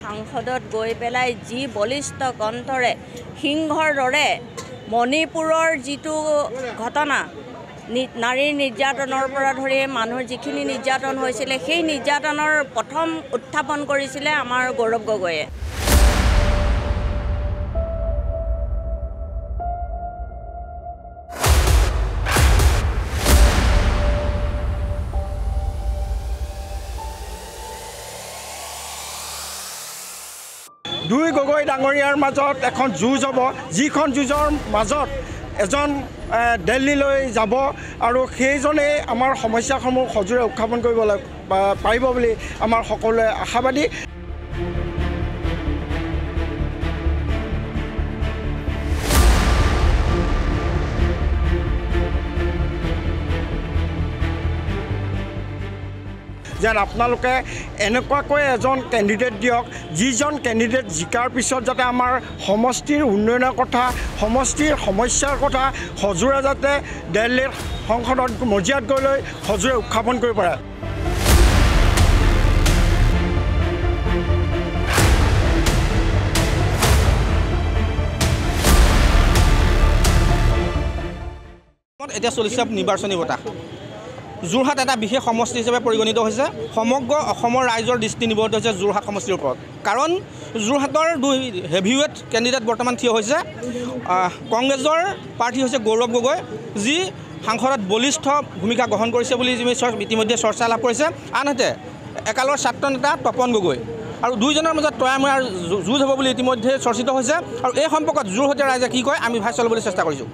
সাংসদত গৈ পেলাই যি বলিষ্ঠ কণ্ঠৰে সিংহৰ দৰে মণিপুৰৰ যিটো ঘটনা নাৰীৰ নিৰ্যাতনৰ পৰা ধৰি মানুহৰ যিখিনি নিৰ্যাতন হৈছিলে সেই নিৰ্যাতনৰ প্ৰথম উত্থাপন কৰিছিলে আমাৰ গৌৰৱ গগৈয়ে। দুই গগৈ ডাঙৰীয়াৰ মাজত এখন যুঁজ হ'ব, যিখন যুঁজৰ মাজত এজন দিল্লীলৈ যাব আৰু সেইজনেই আমাৰ সমস্যাসমূহ সজোৰে উত্থাপন কৰিব পাৰিব বুলি আমাৰ সকলোৱে আশাবাদী। যেন আপোনালোকে এনেকুৱাকৈ এজন কেণ্ডিডেট দিয়ক, যিজন কেণ্ডিডেট জিকাৰ পিছত যাতে আমাৰ সমষ্টিৰ উন্নয়নৰ কথা, সমষ্টিৰ সমস্যাৰ কথা সজোৰে যাতে দিল্লীৰ সংসদত মজিয়াত গৈ লৈ সজোৰে উত্থাপন কৰিব পাৰে। এতিয়া চলিছে নিৰ্বাচনী বঁটা। যোৰহাট এটা বিশেষ সমষ্টি হিচাপে পৰিগণিত হৈছে। সমগ্ৰ অসমৰ ৰাইজৰ দৃষ্টি নিবদ্ধ হৈছে যোৰহাট সমষ্টিৰ ওপৰত, কাৰণ যোৰহাটৰ দুই হেভিৱেট কেণ্ডিডেট বৰ্তমান থিয় হৈছে। কংগ্ৰেছৰ প্ৰাৰ্থী হৈছে গৌৰৱ গগৈ, যি সাংসদত বলিষ্ঠ ভূমিকা গ্ৰহণ কৰিছে বুলি ইতিমধ্যে চৰ্চা লাভ কৰিছে। আনহাতে একালৰ ছাত্ৰ নেতা তপন গগৈ, আৰু দুইজনৰ মাজত তয়াময়াৰ যুঁজ হ'ব বুলি ইতিমধ্যে চৰ্চিত হৈছে। আৰু এই সম্পৰ্কত যোৰহাটীয়া ৰাইজে কি কয় আমি ভাষ্য ল'বলৈ চেষ্টা কৰিছোঁ।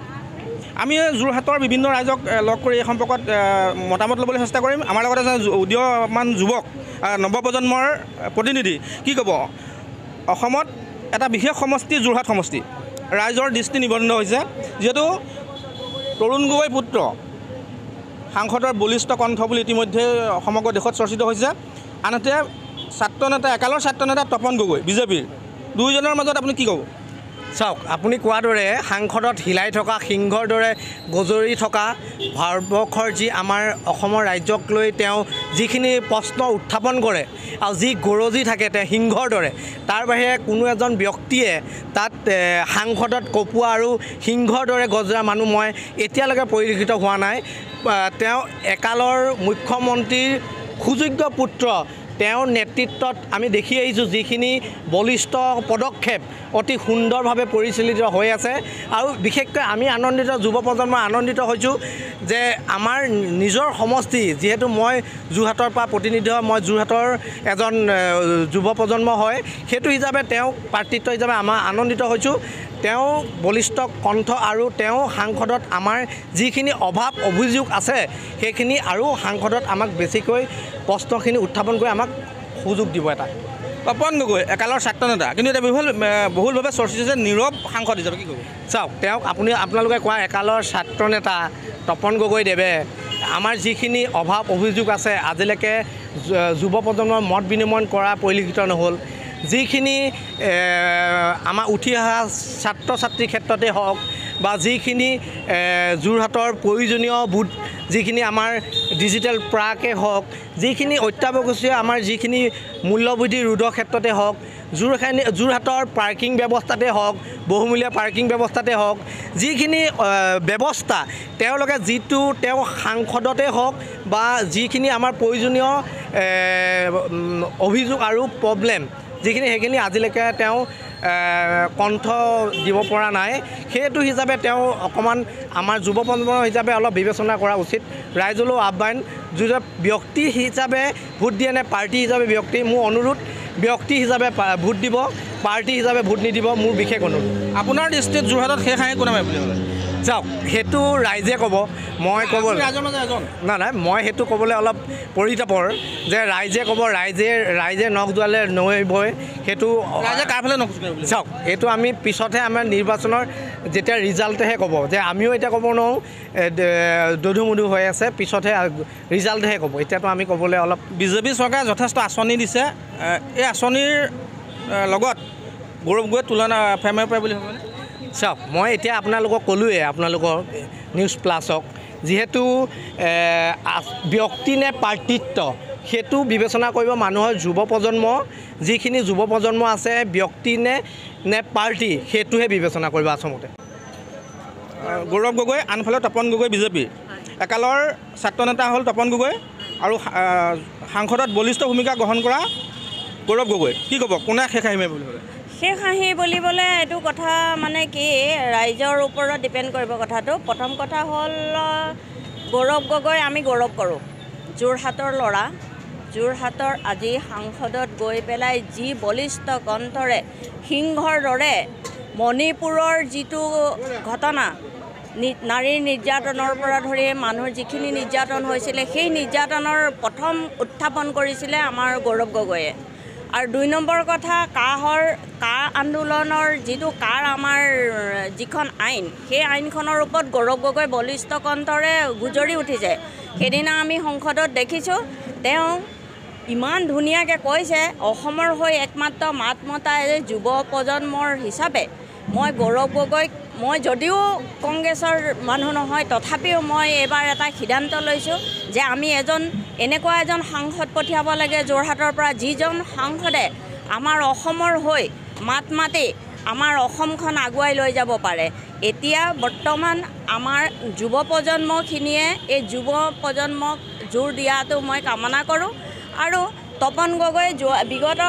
আমি যোৰহাটৰ বিভিন্ন ৰাইজক লগ কৰি এই সম্পৰ্কত মতামত ল'বলৈ চেষ্টা কৰিম। আমাৰ লগত এজন উদীয়মান যুৱক, নৱপ্ৰজন্মৰ প্ৰতিনিধি, কি ক'ব? অসমত এটা বিশেষ সমষ্টি যোৰহাট সমষ্টি, ৰাইজৰ দৃষ্টি নিবদ্ধ হৈছে, যিহেতু তৰুণ গগৈ পুত্ৰ সাংসদৰ বলিষ্ঠ কণ্ঠ বুলি ইতিমধ্যে সমগ্ৰ দেশত চৰ্চিত হৈছে। আনহাতে ছাত্ৰ নেতা, একালৰ ছাত্ৰ নেতা তপন গগৈ বিজেপিৰ, দুয়োজনৰ মাজত আপুনি কি ক'ব? চাওক, আপুনি কোৱাৰ দৰে সাংসদত হিলাই থকা সিংহৰ দৰে গজৰি থকা ভাৰতবৰ্ষৰ যি আমাৰ অসমৰ ৰাজ্যক লৈ তেওঁ যিখিনি প্ৰশ্ন উত্থাপন কৰে আৰু যি গৰজি থাকে তেওঁ সিংহৰ দৰে, তাৰ বাহিৰে কোনো এজন ব্যক্তিয়ে তাত সাংসদত কঁপোৱা আৰু সিংহৰ দৰে গজৰা মানুহ মই এতিয়ালৈকে পৰিলক্ষিত হোৱা নাই। তেওঁ একালৰ মুখ্যমন্ত্ৰীৰ সুযোগ্য পুত্ৰ, তেওঁৰ নেতৃত্বত আমি দেখি আহিছোঁ যিখিনি বলিষ্ঠ পদক্ষেপ অতি সুন্দৰভাৱে পৰিচালিত হৈ আছে। আৰু বিশেষকৈ আমি আনন্দিত, যুৱ প্ৰজন্ম আনন্দিত হৈছোঁ যে আমাৰ নিজৰ সমষ্টি, যিহেতু মই যোৰহাটৰ পৰা প্ৰতিনিধি হয়, মই যোৰহাটৰ এজন যুৱ প্ৰজন্ম হয়, সেইটো হিচাপে তেওঁক প্ৰাৰ্থিত্ব হিচাপে আমাৰ আনন্দিত হৈছোঁ। তেওঁ বলিষ্ঠ কণ্ঠ আৰু তেওঁ সাংসদত আমাৰ যিখিনি অভাৱ অভিযোগ আছে সেইখিনি আৰু সাংসদত আমাক বেছিকৈ প্ৰশ্নখিনি উত্থাপন কৰি আমাক সুযোগ দিব। এটা তপন গগৈ একালৰ ছাত্ৰ নেতা, কিন্তু এতিয়া বহুলভাৱে চৰ্চিত হৈছে নীৰৱ সাংসদ হিচাপে, কি ক'ব? চাওক, তেওঁক আপোনালোকে কোৱা একালৰ ছাত্ৰ নেতা তপন গগৈদেৱে আমাৰ যিখিনি অভাৱ অভিযোগ আছে আজিলৈকে যুৱ প্ৰজন্মৰ মত বিনিময় কৰা পৰিলক্ষিত নহ'ল। যিখিনি আমাৰ উঠি অহা ছাত্ৰ ছাত্ৰীৰ ক্ষেত্ৰতে হওক বা যিখিনি যোৰহাটৰ প্ৰয়োজনীয় বুথ, যিখিনি আমাৰ ডিজিটেল প্ৰাকে হওক, যিখিনি অত্যাৱশ্যকীয় আমাৰ যিখিনি মূল্যবৃদ্ধি ৰোধৰ ক্ষেত্ৰতে হওক, যোৰহাটৰ পাৰ্কিং ব্যৱস্থাতে হওক, বহুমূলীয়া পাৰ্কিং ব্যৱস্থাতে হওক, যিখিনি ব্যৱস্থা তেওঁলোকে তেওঁ সাংসদতে হওক বা যিখিনি আমাৰ প্ৰয়োজনীয় অভিযোগ আৰু প্ৰব্লেম সেইখিনি আজিলৈকে তেওঁ কণ্ঠ দিব পৰা নাই। সেইটো হিচাপে তেওঁ অকণমান আমাৰ যুৱ প্ৰজন্ম হিচাপে অলপ বিবেচনা কৰা উচিত। ৰাইজলৈও আহ্বান, যোনে ব্যক্তি হিচাপে ভোট দিয়ে নে পাৰ্টি হিচাপে ব্যক্তি, মোৰ অনুৰোধ ব্যক্তি হিচাপে ভোট দিব, পাৰ্টি হিচাপে ভোট নিদিব, মোৰ বিশেষ অনুৰোধ। আপোনাৰ দৃষ্টিত যোৰহাটত শেষ হাঁহি কোনে বুলি ক'লে? চাওক, সেইটো ৰাইজে ক'ব, মই ক'ব নাই, মই সেইটো ক'বলৈ অলপ পৰিতাপৰ যে ৰাইজে ক'ব, ৰাইজে নখ জোৱালে নৈ বয়, সেইটো ৰাইজে কাৰফালে নখ জোকাৰে? চাওক, এইটো আমি পিছতহে আমাৰ নিৰ্বাচনৰ যেতিয়া ৰিজাল্টেহে ক'ব, যে আমিও এতিয়া ক'ব নোৱাৰোঁ, দধুমধু হৈ আছে, পিছতহে ৰিজাল্টহে ক'ব, এতিয়াতো আমি ক'বলৈ অলপ। বিজেপি চৰকাৰে যথেষ্ট আঁচনি দিছে, এই আঁচনিৰ লগত গৌৰৱ গগৈৰ তুলনা ফেৰ পাৰে বুলি ভাবেনে? চাওক, মই এতিয়া আপোনালোকক ক'লোৱে, আপোনালোকৰ নিউজ প্লাছক, যিহেতু ব্যক্তি নে পাৰ্টিত্ব সেইটো বিবেচনা কৰিব মানুহৰ যুৱ প্ৰজন্ম, যিখিনি যুৱ প্ৰজন্ম আছে ব্যক্তি নে পাৰ্টি, সেইটোহে বিবেচনা কৰিব আচলতে। গৌৰৱ গগৈ, আনফালে তপন গগৈ বিজেপিৰ। একালৰ ছাত্ৰ নেতা হ'ল তপন গগৈ আৰু সাংসদত বলিষ্ঠ ভূমিকা গ্ৰহণ কৰা গৌৰৱ গগৈ। কি ক'ব, কোনে শেষ আহিমে বুলি ভাবে? শেষ হাঁহি বুলিবলৈ এইটো কথা মানে কি, ৰাইজৰ ওপৰত ডিপেণ্ড কৰিব কথাটো। প্ৰথম কথা হ'ল গৌৰৱ গগৈ আমি গৌৰৱ কৰোঁ, যোৰহাটৰ ল'ৰা। যোৰহাটৰ আজি সাংসদত গৈ পেলাই যি বলিষ্ঠ কণ্ঠৰে সিংহৰ দৰে মণিপুৰৰ যিটো ঘটনা, নাৰীৰ নিৰ্যাতনৰ পৰা ধৰি মানুহৰ যিখিনি নিৰ্যাতন হৈছিলে, সেই নিৰ্যাতনৰ প্ৰথম উত্থাপন কৰিছিলে আমাৰ গৌৰৱ গগৈয়ে। আৰু 2 নম্বৰ কথা, কাৰ আন্দোলনৰ যিটো আমাৰ যিখন আইন, সেই আইনখনৰ ওপৰত গৌৰৱ গগৈ বলিষ্ঠ কণ্ঠৰে গুজৰি উঠিছে। সেইদিনা আমি সংসদত দেখিছোঁ, তেওঁ ইমান ধুনীয়াকৈ কৈছে, অসমৰ হৈ একমাত্ৰ মাত মতা যুৱ প্ৰজন্মৰ হিচাপে মই গৌৰৱ গগৈক, মই যদিও কংগ্ৰেছৰ মানুহ নহয়, তথাপিও মই এইবাৰ এটা সিদ্ধান্ত লৈছোঁ যে আমি এনেকুৱা এজন সাংসদ পঠিয়াব লাগে যোৰহাটৰ পৰা, যিজন সাংসদে আমাৰ অসমৰ হৈ মাত মাতি আমাৰ অসমখন আগুৱাই লৈ যাব পাৰে। এতিয়া বৰ্তমান আমাৰ যুৱ প্ৰজন্মখিনিয়ে এই যুৱ প্ৰজন্মক জোৰ দিয়াটো মই কামনা কৰোঁ। আৰু তপন গগৈ বিগত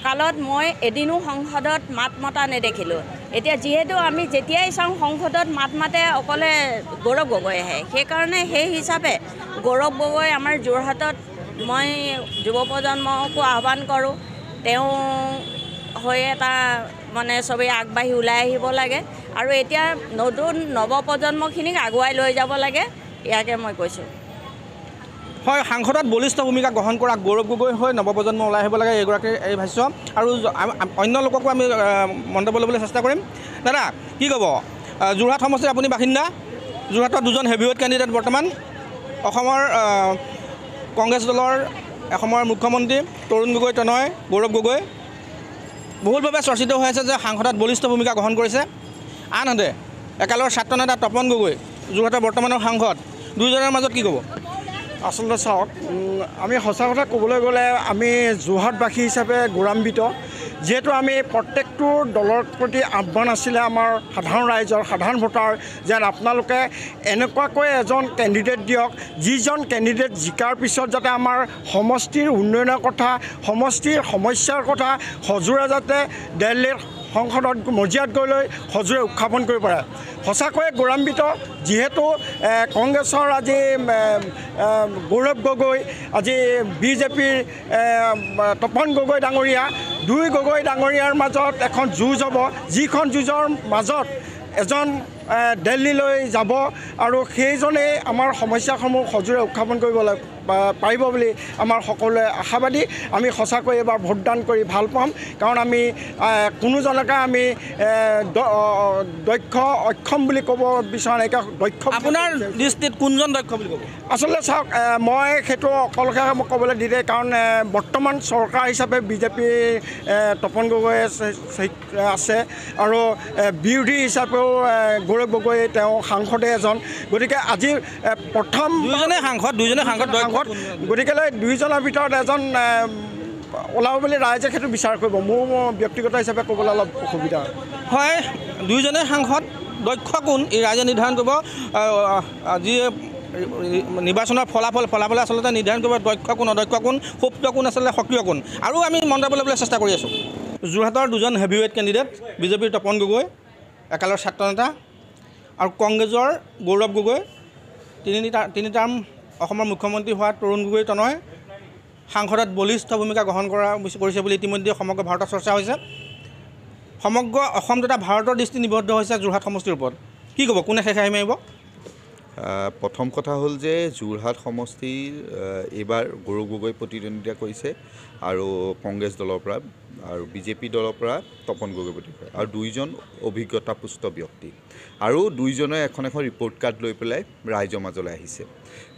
কালত মই এদিনো সংসদত মাত মতা নেদেখিলোঁ। এতিয়া যিহেতু আমি যেতিয়াই চাওঁ সংসদত মাত মাতে অকলে গৌৰৱ গগৈ আহে, সেইকাৰণে সেই হিচাপে গৌৰৱ গগৈ আমাৰ যোৰহাটত মই যুৱ প্ৰজন্মকো আহ্বান কৰোঁ, তেওঁ হৈ এটা মানে চবেই আগবাঢ়ি ওলাই আহিব লাগে আৰু এতিয়া নতুন নৱপ্ৰজন্মখিনিক আগুৱাই লৈ যাব লাগে, ইয়াকে মই কৈছোঁ। হয়, সাংসদত বলিষ্ঠ ভূমিকা গ্ৰহণ কৰা গৌৰৱ গগৈ হৈ নৱপ্ৰজন্ম ওলাই আহিব লাগে, এইগৰাকীৰ এই ভাষ্য। আৰু অন্য লোককো আমি মন্তব্য ল'বলৈ চেষ্টা কৰিম। দাদা কি ক'ব, যোৰহাট সমষ্টিৰ আপুনি বাসিন্দা, যোৰহাটৰ 2জন হেভিৱেট কেণ্ডিডেট বৰ্তমান, অসমৰ কংগ্ৰেছ দলৰ অসমৰ মুখ্যমন্ত্ৰী তৰুণ গগৈ তনয়, গৌৰৱ গগৈ বহুলভাৱে চৰ্চিত হৈ আছে যে সাংসদত বলিষ্ঠ ভূমিকা গ্ৰহণ কৰিছে। আনহাতে একালৰ ছাত্ৰ নেতা তপন গগৈ, যোৰহাটৰ বৰ্তমানৰ সাংসদ, দুয়োজনৰ মাজত কি ক'ব? আচলতে চাওক, আমি সঁচা কথা ক'বলৈ গ'লে আমি যোৰহাটবাসী হিচাপে গৌৰৱান্বিত, যিহেতু আমি প্ৰত্যেকটো দলৰ প্ৰতি আহ্বান আছিলে আমাৰ সাধাৰণ ৰাইজৰ, সাধাৰণ ভোটাৰ, যেন আপোনালোকে এনেকুৱাকৈ এজন কেণ্ডিডেট দিয়ক, যিজন কেণ্ডিডেট জিকাৰ পিছত যাতে আমাৰ সমষ্টিৰ উন্নয়নৰ কথা, সমষ্টিৰ সমস্যাৰ কথা সজোৰে যাতে দিল্লীৰ সংসদত মজিয়াত গৈ লৈ সজোৰে উত্থাপন কৰিব পাৰে। সঁচাকৈয়ে গৌৰৱান্বিত, যিহেতু কংগ্ৰেছৰ আজি গৌৰৱ গগৈ, আজি বিজেপিৰ তপন গগৈ ডাঙৰীয়া, 2 গগৈ ডাঙৰীয়াৰ মাজত এখন যুঁজ হ'ব, যিখন যুঁজৰ মাজত এজন দিল্লীলৈ যাব আৰু সেইজনেই আমাৰ সমস্যাসমূহ সজোৰে উত্থাপন কৰিব পাৰিব বুলি আমাৰ সকলোৱে আশাবাদী। আমি সঁচাকৈ এইবাৰ ভোটদান কৰি ভাল পাম, কাৰণ আমি কোনোজনকে আমি দক্ষ অক্ষম বুলি ক'ব বিচৰা নাই। দক্ষ আপোনাৰ দৃষ্টিত কোনজন দক্ষ বুলি ক'ব? আচলতে চাওক, মই সেইটো অকলশৰে মই ক'বলৈ দিলে, কাৰণ বৰ্তমান চৰকাৰ হিচাপে বিজেপি তপন গগৈ আছে আৰু বিৰোধী হিচাপেও গৌৰৱ গগৈ তেওঁ সাংসদে এজন। গতিকে আজি প্ৰথম দুয়োজনে সাংসদ, গতিকে দুয়োজনৰ ভিতৰত এজন ওলাব বুলি ৰাইজে সেইটো বিচাৰ কৰিব। মোৰ ব্যক্তিগত হিচাপে ক'বলৈ অলপ অসুবিধা হয়। দুয়োজনে সাংসদ, দক্ষ কোন এই ৰাইজে নিৰ্ধাৰণ কৰিব। যি নিৰ্বাচনৰ ফলাফলে আচলতে নিৰ্ধাৰণ কৰিব দক্ষ কোন, অদক্ষ কোন, সুপ্ত কোন, আচলতে সক্ৰিয় কোন। আৰু আমি মন্তব্য ল'বলৈ চেষ্টা কৰি আছোঁ। যোৰহাটৰ 2জন হেভিৱেট কেণ্ডিডেট, বিজেপিৰ তপন গগৈ, একালৰ ছাত্ৰ নেতা, আৰু কংগ্ৰেছৰ গৌৰৱ গগৈ, তিনি টাৰ্ম অসমৰ মুখ্যমন্ত্ৰী হোৱা তৰুণ গগৈ তনয় সাংসদত বলিষ্ঠ ভূমিকা গ্ৰহণ কৰিছে বুলি ইতিমধ্যে সমগ্ৰ ভাৰতত চৰ্চা হৈছে। সমগ্ৰ অসম তথা ভাৰতৰ দৃষ্টি নিবদ্ধ হৈছে যোৰহাট সমষ্টিৰ ওপৰত। কি ক'ব, কোনে শেষ হাঁহি মাৰিব? প্ৰথম কথা হ'ল যে যোৰহাট সমষ্টিৰ এইবাৰ গৌৰৱ গগৈ প্ৰতিদ্বন্দ্বিতা কৰিছে আৰু কংগ্ৰেছ দলৰ পৰা, আৰু বিজেপি দলৰ পৰা তপন গগৈ প্ৰতিদ্বন্দ্বিতা, আৰু 2জন অভিজ্ঞতাপুষ্ট ব্যক্তি, আৰু 2জনে এখন ৰিপৰ্ট কাৰ্ড লৈ পেলাই ৰাইজৰ মাজলৈ আহিছে।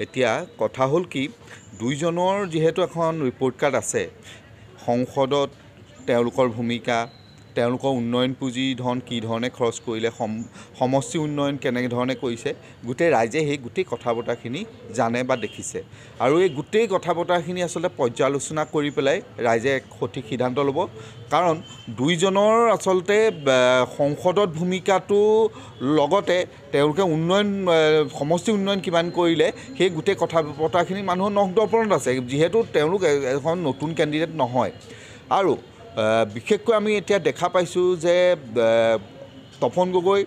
এতিয়া কথা হ'ল কি, 2জনৰ যিহেতু এখন ৰিপৰ্ট কাৰ্ড আছে, সংসদত তেওঁলোকৰ ভূমিকা, তেওঁলোকৰ উন্নয়ন পুঁজি ধন কি ধৰণে খৰচ কৰিলে সমষ্টি উন্নয়ন কেনেধৰণে কৰিছে গোটেই ৰাইজে সেই গোটেই কথা বতৰাখিনি জানে বা দেখিছে আৰু এই গোটেই কথা বতৰাখিনি আচলতে পৰ্যালোচনা কৰি পেলাই ৰাইজে সঠিক সিদ্ধান্ত ল'ব কাৰণ দুইজনৰ আচলতে সংসদত ভূমিকাটো লগতে তেওঁলোকে উন্নয়ন সমষ্টি উন্নয়ন কিমান কৰিলে সেই গোটেই কথা বতৰাখিনি মানুহৰ নখদৰ্পণত আছে যিহেতু তেওঁলোক এখন নতুন কেণ্ডিডেট নহয় আৰু বিশেষকৈ আমি এতিয়া দেখা পাইছোঁ যে তপন গগৈ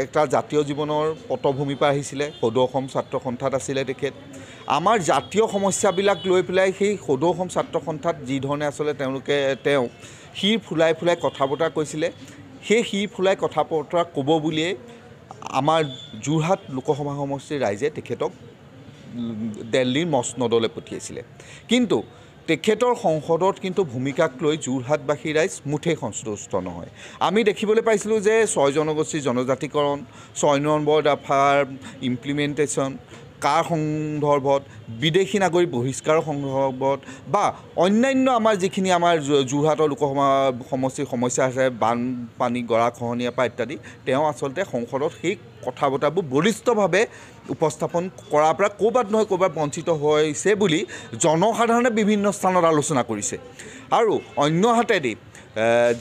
একটা জাতীয় জীৱনৰ পটভূমিৰ পৰা আহিছিলে সদৌ অসম ছাত্ৰ সন্থাত আছিলে তেখেত আমাৰ জাতীয় সমস্যাবিলাক লৈ পেলাই সেই সদৌ অসম ছাত্ৰ সন্থাত যি ধৰণে আচলতে তেওঁ শিৰ ফুলাই ফুলাই কথা বতৰা কৈছিলে সেই শিৰ ফুলাই কথা বতৰা ক'ব বুলিয়ে আমাৰ যোৰহাট লোকসভা সমষ্টিৰ ৰাইজে তেখেতক দিল্লীৰ মসনদলৈ পঠিয়াইছিলে কিন্তু তেখেতৰ সংসদত কিন্তু ভূমিকাক লৈ যোৰহাটবাসী ৰাইজ মুঠেই সন্তুষ্ট নহয় আমি দেখিবলৈ পাইছিলোঁ যে 6 জনগোষ্ঠীৰ জনজাতিকৰণ 6 নম্বৰ দফাৰ ইমপ্লিমেণ্টেশ্যন কাৰ সন্দৰ্ভত বিদেশী নাগৰিক বহিষ্কাৰৰ সন্দৰ্ভত বা অন্যান্য আমাৰ যিখিনি আমাৰ যোৰহাটৰ লোকসভা সমষ্টিৰ সমস্যা আছে বানপানী গৰাখহনীয়া পৰা ইত্যাদি তেওঁ আচলতে সংসদত সেই কথা বতৰাবোৰ বলিষ্ঠভাৱে উপস্থাপন কৰাৰ পৰা ক'ৰবাত নহয় ক'ৰবাত বঞ্চিত হৈছে বুলি জনসাধাৰণে বিভিন্ন স্থানত আলোচনা কৰিছে আৰু অন্যহাতেদি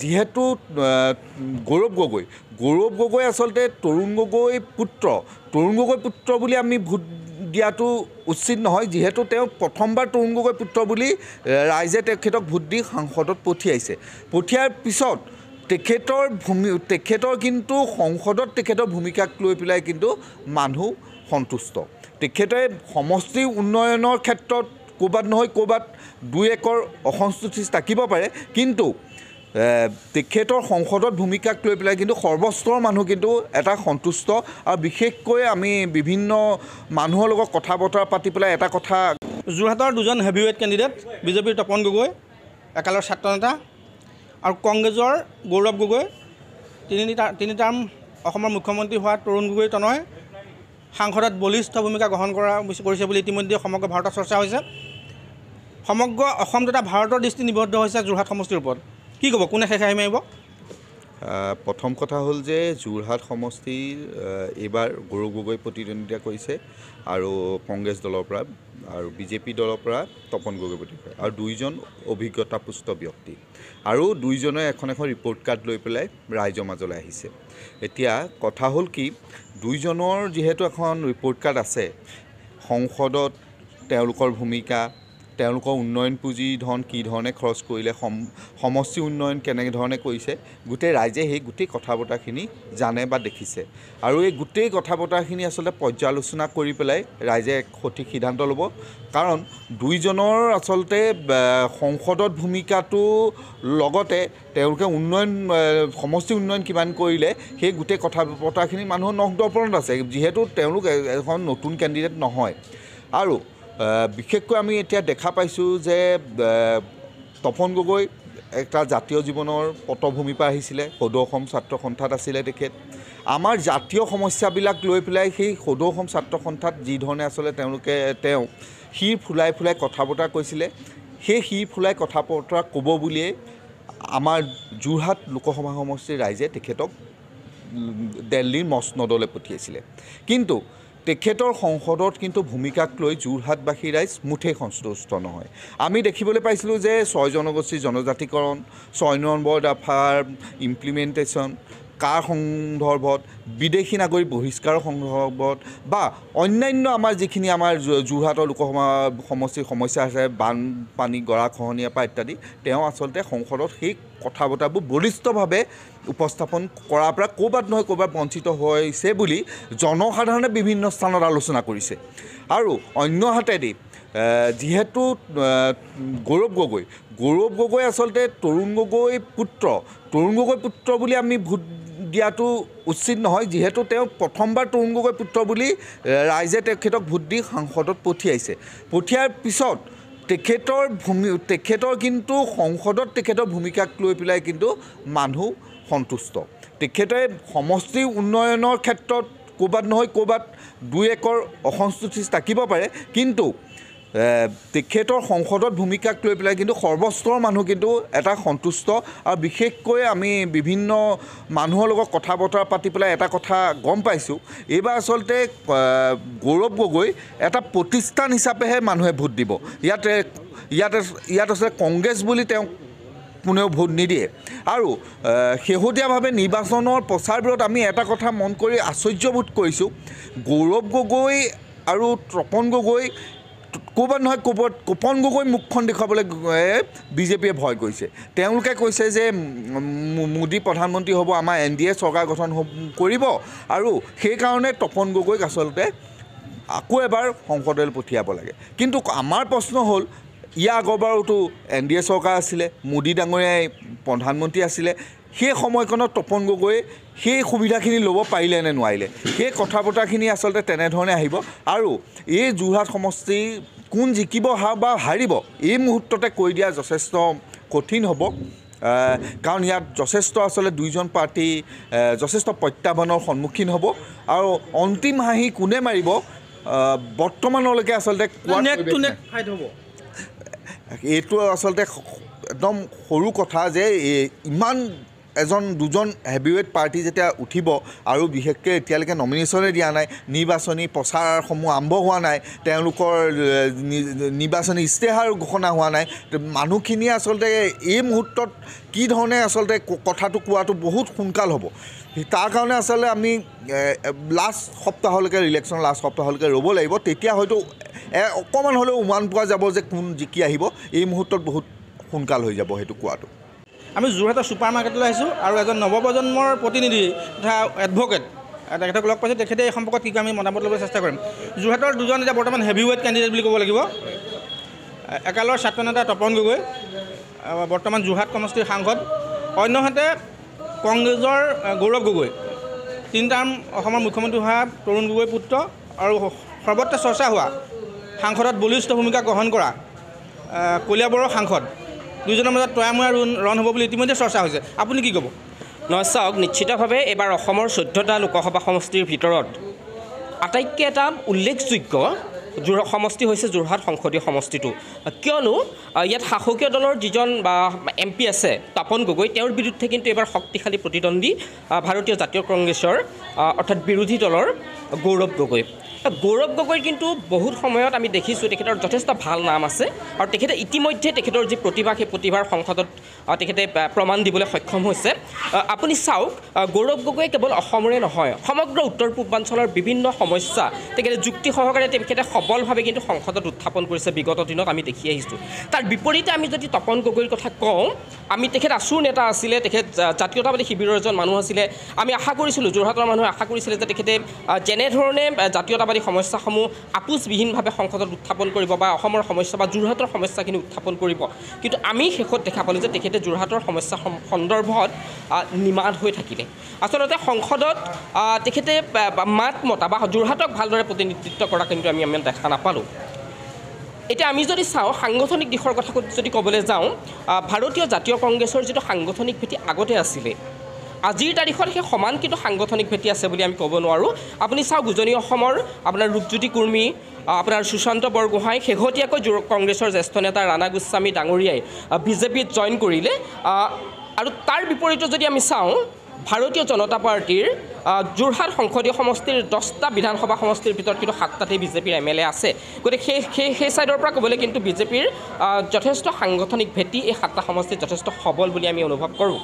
যিহেতু গৌৰৱ গগৈ আচলতে তৰুণ গগৈ পুত্ৰ বুলি আমি ভোট দিয়াটো উচিত নহয় যিহেতু তেওঁ প্ৰথমবাৰ তৰুণ গগৈ পুত্ৰ বুলি ৰাইজে তেখেতক ভোট দি সংসদত পঠিয়াৰ পিছত তেখেতৰ কিন্তু সংসদত তেখেতৰ ভূমিকাক লৈ পেলাই কিন্তু মানুহ সন্তুষ্ট তেখেতে সমষ্টি উন্নয়নৰ ক্ষেত্ৰত ক'ৰবাত নহয় ক'ৰবাত 2-1 অসন্তুষ্টি থাকিব পাৰে কিন্তু তেখেতৰ সংসদত ভূমিকাক লৈ পেলাই কিন্তু সৰ্বস্তৰ মানুহ কিন্তু এটা সন্তুষ্ট আৰু বিশেষকৈ আমি বিভিন্ন মানুহৰ লগত কথা বতৰা পাতি পেলাই এটা কথা যোৰহাটৰ দুজন হেভিৱেট কেণ্ডিডেট বিজেপিৰ তপন গগৈ একালৰ ছাত্ৰ নেতা আৰু কংগ্ৰেছৰ গৌৰৱ গগৈ তিনি টাৰ্ম অসমৰ মুখ্যমন্ত্ৰী হোৱা তৰুণ গগৈ তনয় সাংসদত বলিষ্ঠ ভূমিকা গ্ৰহণ কৰিছে বুলি ইতিমধ্যে সমগ্ৰ ভাৰতত চৰ্চা হৈছে সমগ্ৰ অসম তথা ভাৰতৰ দৃষ্টি নিবদ্ধ হৈছে যোৰহাট সমষ্টিৰ ওপৰত কি ক'ব কোনে শেষ আহি মাৰিব প্ৰথম কথা হ'ল যে যোৰহাট সমষ্টিৰ এইবাৰ গৌৰৱ গগৈ প্ৰতিদ্বন্দ্বিতা কৰিছে আৰু কংগ্ৰেছ দলৰ পৰা আৰু বিজেপি দলৰ পৰা তপন গগৈ প্ৰতিদ্বন্দ্বিতা আৰু দুইজন অভিজ্ঞতাপুষ্ট ব্যক্তি আৰু দুইজনে এখন ৰিপৰ্ট কাৰ্ড লৈ পেলাই ৰাইজৰ মাজলৈ আহিছে এতিয়া কথা হ'ল কি দুইজনৰ যিহেতু এখন ৰিপৰ্ট কাৰ্ড আছে সংসদত তেওঁলোকৰ ভূমিকা তেওঁলোকৰ উন্নয়ন পুঁজি ধন কি ধৰণে খৰচ কৰিলে সমষ্টি উন্নয়ন কেনেধৰণে কৰিছে গোটেই ৰাইজে সেই গোটেই কথা বতৰাখিনি জানে বা দেখিছে আৰু এই গোটেই কথা বতৰাখিনি আচলতে পৰ্যালোচনা কৰি পেলাই ৰাইজে সঠিক সিদ্ধান্ত ল'ব কাৰণ দুইজনৰ আচলতে সংসদত ভূমিকাটো লগতে তেওঁলোকে সমষ্টি উন্নয়ন কিমান কৰিলে সেই গোটেই কথা বতৰাখিনি মানুহৰ নখদৰ্পণত আছে যিহেতু তেওঁলোক এখন নতুন কেণ্ডিডেট নহয় আৰু বিশেষকৈ আমি এতিয়া দেখা পাইছোঁ যে তপন গগৈ একটা জাতীয় জীৱনৰ পটভূমিৰ পৰা আহিছিলে সদৌ অসম ছাত্ৰ সন্থাত আছিলে তেখেত আমাৰ জাতীয় সমস্যাবিলাক লৈ পেলাই সেই সদৌ অসম ছাত্ৰ সন্থাত যি ধৰণে আচলতে তেওঁ শিৰ ফুলাই ফুলাই কথা বতৰা কৈছিলে সেই শিৰ ফুলাই কথা বতৰা ক'ব বুলিয়ে আমাৰ যোৰহাট লোকসভা সমষ্টিৰ ৰাইজে তেখেতক দিল্লীৰ মসনদলৈ পঠিয়াইছিলে কিন্তু তেখেতৰ সংসদত কিন্তু ভূমিকাক লৈ যোৰহাটবাসী ৰাইজ মুঠেই সন্তুষ্ট নহয় আমি দেখিবলৈ পাইছিলোঁ যে 6 জনগোষ্ঠীৰ জনজাতিকৰণ 6 নম্বৰ দফাৰ ইমপ্লিমেণ্টেশ্যন কাৰ সন্দৰ্ভত বিদেশী নাগৰিক বহিষ্কাৰৰ সন্দৰ্ভত বা অন্যান্য আমাৰ যিখিনি আমাৰ যোৰহাটৰ লোকসভা সমষ্টিৰ সমস্যা আছে বানপানী গৰাখহনীয়া পৰা ইত্যাদি তেওঁ আচলতে সংসদত সেই কথা বতৰাবোৰ বলিষ্ঠভাৱে উপস্থাপন কৰাৰ পৰা ক'ৰবাত নহয় ক'ৰবাত বঞ্চিত হৈছে বুলি জনসাধাৰণে বিভিন্ন স্থানত আলোচনা কৰিছে আৰু অন্যহাতেদি যিহেতু গৌৰৱ গগৈ আচলতে তৰুণ গগৈ পুত্ৰ বুলি আমি ভোট দিয়াটো উচিত নহয় যিহেতু তেওঁ প্ৰথমবাৰ তৰুণ গগৈ পুত্ৰ বুলি ৰাইজে তেখেতক ভোট দি সংসদত পঠিয়াৰ পিছত তেখেতৰ কিন্তু সংসদত তেখেতৰ ভূমিকাক লৈ পেলাই কিন্তু মানুহ সন্তুষ্ট তেখেতে সমষ্টি উন্নয়নৰ ক্ষেত্ৰত ক'ৰবাত নহয় ক'ৰবাত 2-1 অসন্তুষ্টি থাকিব পাৰে কিন্তু তেখেতৰ সংসদত ভূমিকাক লৈ পেলাই কিন্তু সৰ্বস্তৰ মানুহ কিন্তু এটা সন্তুষ্ট আৰু বিশেষকৈ আমি বিভিন্ন মানুহৰ লগত কথা বতৰা পাতি পেলাই এটা কথা গম পাইছোঁ এইবাৰ আচলতে গৌৰৱ গগৈ এটা প্ৰতিষ্ঠান হিচাপেহে মানুহে ভোট দিব ইয়াত আচলতে কংগ্ৰেছ বুলি তেওঁক কোনেও ভোট নিদিয়ে আৰু শেহতীয়াভাৱে নিৰ্বাচনৰ প্ৰচাৰবোৰত আমি এটা কথা মন কৰি আশ্চৰ্যবোধ কৰিছোঁ গৌৰৱ গগৈ আৰু তপন গগৈ ক'ৰবাত নহয় ক'ৰবাত তপন গগৈ মুখখন দেখুৱাবলৈ বিজেপিয়ে ভয় কৰিছে তেওঁলোকে কৈছে যে মোদী প্ৰধানমন্ত্ৰী হ'ব আমাৰ NDA চৰকাৰ গঠন কৰিব আৰু সেইকাৰণে তপন গগৈক আচলতে আকৌ এবাৰ সংসদলৈ পঠিয়াব লাগে কিন্তু আমাৰ প্ৰশ্ন হ'ল ইয়াৰ আগৰবাৰতো NDA চৰকাৰ আছিলে মোদী ডাঙৰীয়াই প্ৰধানমন্ত্ৰী আছিলে সেই সময়কণত তপন গগৈয়ে সেই সুবিধাখিনি ল'ব পাৰিলে নে নোৱাৰিলে সেই কথা বতৰাখিনি আচলতে তেনেধৰণে আহিব আৰু এই যোৰহাট সমষ্টি কোন জিকিব বা হাৰিব এই মুহূৰ্ততে কৈ দিয়া যথেষ্ট কঠিন হ'ব কাৰণ ইয়াত যথেষ্ট আচলতে দুইজন পাৰ্টি যথেষ্ট প্ৰত্যাহ্বানৰ সন্মুখীন হ'ব আৰু অন্তিম হাঁহি কোনে মাৰিব বৰ্তমানলৈকে আচলতে এইটো আচলতে একদম সৰু কথা যে ইমান দুজন হেভিৱেট পাৰ্টি যেতিয়া উঠিব আৰু বিশেষকৈ এতিয়ালৈকে নমিনেশ্যনে দিয়া নাই নিৰ্বাচনী প্ৰচাৰসমূহ আৰম্ভ হোৱা নাই তেওঁলোকৰ নিৰ্বাচনী ইস্তেহাৰ ঘোষণা হোৱা নাই মানুহখিনিয়ে আচলতে এই মুহূৰ্তত কি ধৰণে আচলতে কথাটো কোৱাটো বহুত সোনকাল হ'ব তাৰ কাৰণে আচলতে আমি লাষ্ট সপ্তাহলৈকে ইলেকশ্যন লাষ্ট সপ্তাহলৈকে ৰ'ব লাগিব তেতিয়া হয়তো অকণমান হ'লেও উমান পোৱা যাব যে কোন জিকি আহিব এই মুহূৰ্তত বহুত সোনকাল হৈ যাব সেইটো কোৱাটো আমি যোৰহাটৰ ছুপাৰ মাৰ্কেটলৈ আহিছোঁ আৰু এজন নৱপ্ৰজন্মৰ প্ৰতিনিধি তথা এডভকেট তেখেতক লগ পাইছোঁ তেখেতে এই সম্পৰ্কত কি আমি মতামত ল'বলৈ চেষ্টা কৰিম যোৰহাটৰ দুজন এতিয়া বৰ্তমান হেভিৱেট কেণ্ডিডেট বুলি ক'ব লাগিব একালৰ ছাত্ৰ নেতা তপন গগৈ বৰ্তমান যোৰহাট সমষ্টিৰ সাংসদ অন্যহাতে কংগ্ৰেছৰ গৌৰৱ গগৈ 3 টাৰ্ম অসমৰ মুখ্যমন্ত্ৰী হোৱা তৰুণ গগৈৰ পুত্ৰ আৰু সৰ্বত্ৰ চৰ্চা হোৱা সাংসদত বলিষ্ঠ ভূমিকা গ্ৰহণ কৰা কলিয়াবৰৰ সাংসদ দুজনৰ মাজত তয়াময়া ৰণ হ'ব বুলি ইতিমধ্যে চৰ্চা হৈছে আপুনি কি ক'ব নহয় চাওক নিশ্চিতভাৱে এইবাৰ অসমৰ 14টা লোকসভা সমষ্টিৰ ভিতৰত আটাইতকৈ এটা উল্লেখযোগ্য সমষ্টি হৈছে যোৰহাট সংসদীয় সমষ্টিটো কিয়নো ইয়াত শাসকীয় দলৰ যিজন বা MP আছে তপন গগৈ তেওঁৰ বিৰুদ্ধে কিন্তু এইবাৰ শক্তিশালী প্ৰতিদ্বন্দ্বী ভাৰতীয় জাতীয় কংগ্ৰেছৰ অৰ্থাৎ বিৰোধী দলৰ গৌৰৱ গগৈৰ কিন্তু বহুত সময়ত আমি দেখিছোঁ তেখেতৰ যথেষ্ট ভাল নাম আছে আৰু তেখেতে ইতিমধ্যে তেখেতৰ যি প্ৰতিভা সেই প্ৰতিভাৰ সংসদত তেখেতে প্ৰমাণ দিবলৈ সক্ষম হৈছে আপুনি চাওক গৌৰৱ গগৈ কেৱল অসমৰে নহয় সমগ্ৰ উত্তৰ পূৰ্বাঞ্চলৰ বিভিন্ন সমস্যা তেখেতে যুক্তি সহকাৰে তেখেতে সবলভাৱে কিন্তু সংসদত উত্থাপন কৰিছে বিগত দিনত আমি দেখি আহিছোঁ তাৰ বিপৰীতে আমি যদি তপন গগৈৰ কথা কওঁ আমি তেখেত আছুৰ নেতা আছিলে তেখেত জাতীয়তাবাদী শিবিৰৰ এজন মানুহ আছিলে আমি আশা কৰিছিলোঁ যোৰহাটৰ মানুহে আশা কৰিছিলে যে তেখেতে যেনেধৰণে জাতীয়তাবাদী সমস্যাসমূহ আপোচবিহীনভাৱে সংসদত উত্থাপন কৰিব বা অসমৰ সমস্যা বা যোৰহাটৰ সমস্যাখিনি উত্থাপন কৰিব কিন্তু আমি শেষত দেখা পালোঁ যে তেখেতে যোৰহাটৰ সমস্যা সন্দৰ্ভত নিমাত হৈ থাকিলে আচলতে সংসদত তেখেতে মাত মতা বা যোৰহাটক ভালদৰে প্ৰতিনিধিত্ব কৰা কিন্তু আমি দেখা নাপালোঁ এতিয়া আমি যদি চাওঁ সাংগঠনিক দিশৰ কথা যদি ক'বলৈ যাওঁ ভাৰতীয় জাতীয় কংগ্ৰেছৰ যিটো সাংগঠনিক ভেটি আগতে আছিলে আজিৰ তাৰিখত সেই সমান কিন্তু সাংগঠনিক ভেটি আছে বুলি আমি ক'ব নোৱাৰোঁ আপুনি চাওক উজনি অসমৰ আপোনাৰ ৰূপজ্যোতি কুৰ্মী আপোনাৰ সুশান্ত বৰগোহাঁই শেহতীয়াকৈ কংগ্ৰেছৰ জ্যেষ্ঠ নেতা ৰাণা গোস্বামী ডাঙৰীয়াই বিজেপিত জইন কৰিলে আৰু তাৰ বিপৰীতে যদি আমি চাওঁ ভাৰতীয় জনতা পাৰ্টিৰ যোৰহাট সংসদীয় সমষ্টিৰ 10টা বিধানসভা সমষ্টিৰ ভিতৰত কিন্তু 7টাতেই বিজেপিৰ MLA আছে গতিকে সেই ছাইডৰ পৰা ক'বলৈ কিন্তু বিজেপিৰ যথেষ্ট সাংগঠনিক ভেটি এই 7টা সমষ্টিত যথেষ্ট সবল বুলি আমি অনুভৱ কৰোঁ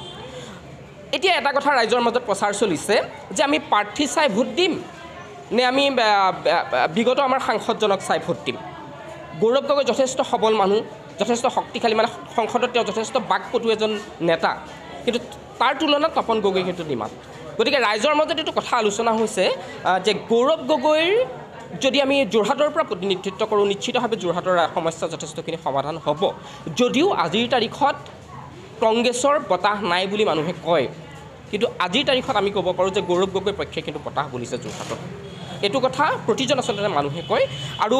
এতিয়া এটা কথা ৰাইজৰ মাজত প্ৰচাৰ চলিছে যে আমি প্ৰাৰ্থী চাই ভোট দিম নে আমি বিগত আমাৰ সাংসদজনক চাই ভোট দিম গৌৰৱ গগৈ যথেষ্ট সবল মানুহ যথেষ্ট শক্তিশালী মানে সংসদত তেওঁ যথেষ্ট বাকপটু এজন নেতা কিন্তু তাৰ তুলনাত তপন গগৈ কিন্তু নিমাত গতিকে ৰাইজৰ মাজত এইটো কথা আলোচনা হৈছে যে গৌৰৱ গগৈৰ যদি আমি যোৰহাটৰ পৰা প্ৰতিনিধিত্ব কৰোঁ নিশ্চিতভাৱে যোৰহাটৰ সমস্যা যথেষ্টখিনি সমাধান হ'ব যদিও আজিৰ তাৰিখত কংগ্ৰেছৰ বতাহ নাই বুলি মানুহে কয় কিন্তু আজিৰ তাৰিখত আমি ক'ব পাৰোঁ যে গৌৰৱ গগৈৰ পক্ষে কিন্তু বতাহ বলিছে যোৰহাটত এইটো কথা প্ৰতিজন আচলতে মানুহে কয় আৰু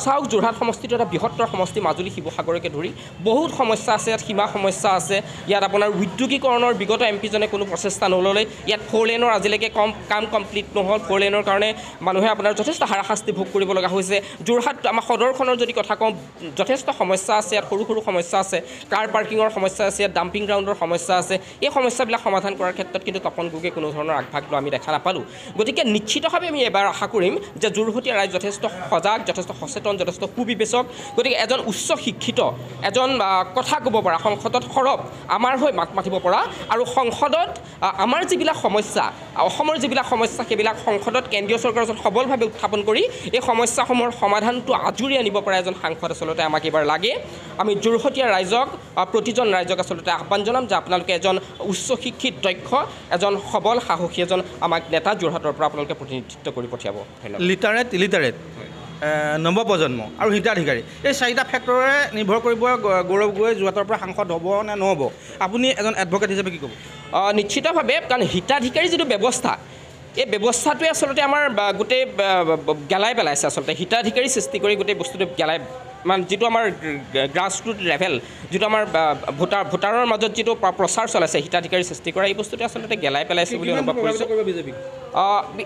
চাওক যোৰহাট সমষ্টিটো এটা বৃহত্তৰ সমষ্টি মাজুলী শিৱসাগৰকে ধৰি বহুত সমস্যা আছে ইয়াত সীমা সমস্যা আছে ইয়াত আপোনাৰ উদ্যোগীকৰণৰ বিগত এমপিজনে কোনো প্ৰচেষ্টা নল'লে ইয়াত 4 লেনৰ আজিলৈকে কাম কমপ্লিট নহ'ল 4 লেনৰ কাৰণে মানুহে আপোনাৰ যথেষ্ট হাৰাশাস্তি ভোগ কৰিব লগা হৈছে যোৰহাট আমাৰ সদৰখনৰ যদি কথা কওঁ যথেষ্ট সমস্যা আছে ইয়াত সৰু সৰু সমস্যা আছে কাৰ পাৰ্কিঙৰ সমস্যা আছে ইয়াত ডাম্পিং গ্ৰাউণ্ডৰ সমস্যা আছে এই সমস্যাবিলাক সমাধান কৰাৰ ক্ষেত্ৰত কিন্তু তপন গগৈয়ে কোনো ধৰণৰ আগভাগ লোৱা আমি দেখা নাপালোঁ গতিকে নিশ্চিতভাৱে আমি এবাৰ আশা কৰিম যে যোৰহটীয়া ৰাইজ যথেষ্ট সজাগ যথেষ্ট সচেতন যথেষ্ট সুবিবেচক গতিকে এজন উচ্চ শিক্ষিত এজন কথা ক'ব পৰা সংসদত সৰব আমাৰ হৈ মাত মাতিব পৰা আৰু সংসদত আমাৰ যিবিলাক সমস্যা অসমৰ যিবিলাক সমস্যা সেইবিলাক সংসদত কেন্দ্ৰীয় চৰকাৰৰ ওচৰত সবলভাৱে উত্থাপন কৰি এই সমস্যাসমূহৰ সমাধানটো আজৰি আনিব পৰা এজন সাংসদ আচলতে আমাক এবাৰ লাগে আমি যোৰহটীয়া ৰাইজক প্ৰতিজন ৰাইজক আচলতে আহ্বান জনাম যে আপোনালোকে এজন উচ্চ শিক্ষিত দক্ষ এজন সবল সাহসী এজন আমাক নেতা যোৰহাটৰ পৰা আপোনালোকে প্ৰতিনিধিত্ব কৰি পঠিয়াব ধন্যবাদ লিটাৰেট ইলিটাৰেট নৱপ্ৰজন্ম আৰু হিতাধিকাৰী এই 4টা ফেক্টৰে নিৰ্ভৰ কৰিব গৌৰৱ গগৈ যোৰহাটৰ পৰা সাংসদ হ'ব নে নহ'ব আপুনি এজন এডভকেট হিচাপে কি ক'ব নিশ্চিতভাৱে কাৰণ হিতাধিকাৰী যিটো ব্যৱস্থা এই ব্যৱস্থাটোৱে আচলতে আমাৰ গোটেই গেলাই পেলাইছে আচলতে হিতাধিকাৰী সৃষ্টি কৰি গোটেই বস্তুটো গেলাই মানে যিটো আমাৰ গ্ৰাছৰুট লেভেল যিটো আমাৰ ভোটাৰৰ মাজত যিটো প্ৰচাৰ চলাইছে হিতাধিকাৰী সৃষ্টি কৰা এই বস্তুটোৱে আচলতে গেলাই পেলাইছে বুলি অনুভৱ কৰিছোঁ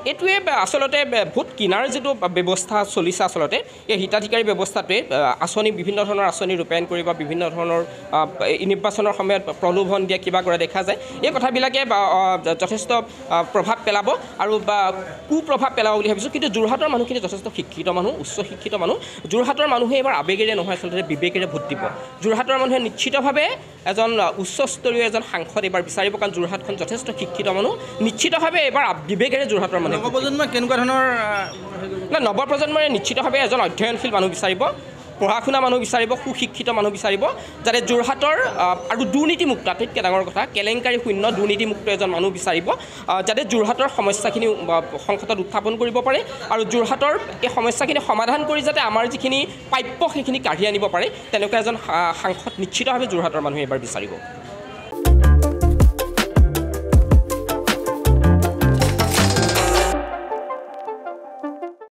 এইটোৱে আচলতে ভোট কিনাৰ যিটো ব্যৱস্থা চলিছে আচলতে এই হিতাধিকাৰী ব্যৱস্থাটোৱে আঁচনি বিভিন্ন ধৰণৰ আঁচনি ৰূপায়ণ কৰিব বিভিন্ন ধৰণৰ নিৰ্বাচনৰ সময়ত প্ৰলোভন দিয়া কিবা কৰা দেখা যায় এই কথাবিলাকে যথেষ্ট প্ৰভাৱ পেলাব আৰু কুপ্ৰভাৱ পেলাব বুলি ভাবিছোঁ কিন্তু যোৰহাটৰ মানুহখিনি যথেষ্ট শিক্ষিত মানুহ উচ্চ শিক্ষিত মানুহ যোৰহাটৰ মানুহে এবাৰ আৱেগেৰে নহয় আচলতে বিবেকেৰে ভোট দিব যোৰহাটৰ মানুহে নিশ্চিতভাৱে এজন উচ্চস্তৰীয় এজন সাংসদ এইবাৰ বিচাৰিব কাৰণ যোৰহাটখন যথেষ্ট শিক্ষিত মানুহ নিশ্চিতভাৱে এইবাৰ বিবেকেৰে যোৰহাটৰ মানুহে নৱপ্ৰজন্মই কেনেকুৱা ধৰণৰ নৱপ্ৰজন্মই নিশ্চিতভাৱে এজন অধ্যয়নশীল মানুহ বিচাৰিব পঢ়া শুনা মানুহ বিচাৰিব সুশিক্ষিত মানুহ বিচাৰিব যাতে যোৰহাটৰ আৰু দুৰ্নীতিমুক্ত আটাইতকৈ ডাঙৰ কথা কেলেংকাৰী শূন্য দুৰ্নীতিমুক্ত এজন মানুহ বিচাৰিব যাতে যোৰহাটৰ সমস্যাখিনি সংসদত উত্থাপন কৰিব পাৰে আৰু যোৰহাটৰ এই সমস্যাখিনি সমাধান কৰি যাতে আমাৰ যিখিনি প্ৰাপ্য সেইখিনি কাঢ়ি আনিব পাৰে তেনেকুৱা এজন সাংসদ নিশ্চিতভাৱে যোৰহাটৰ মানুহে এবাৰ বিচাৰিব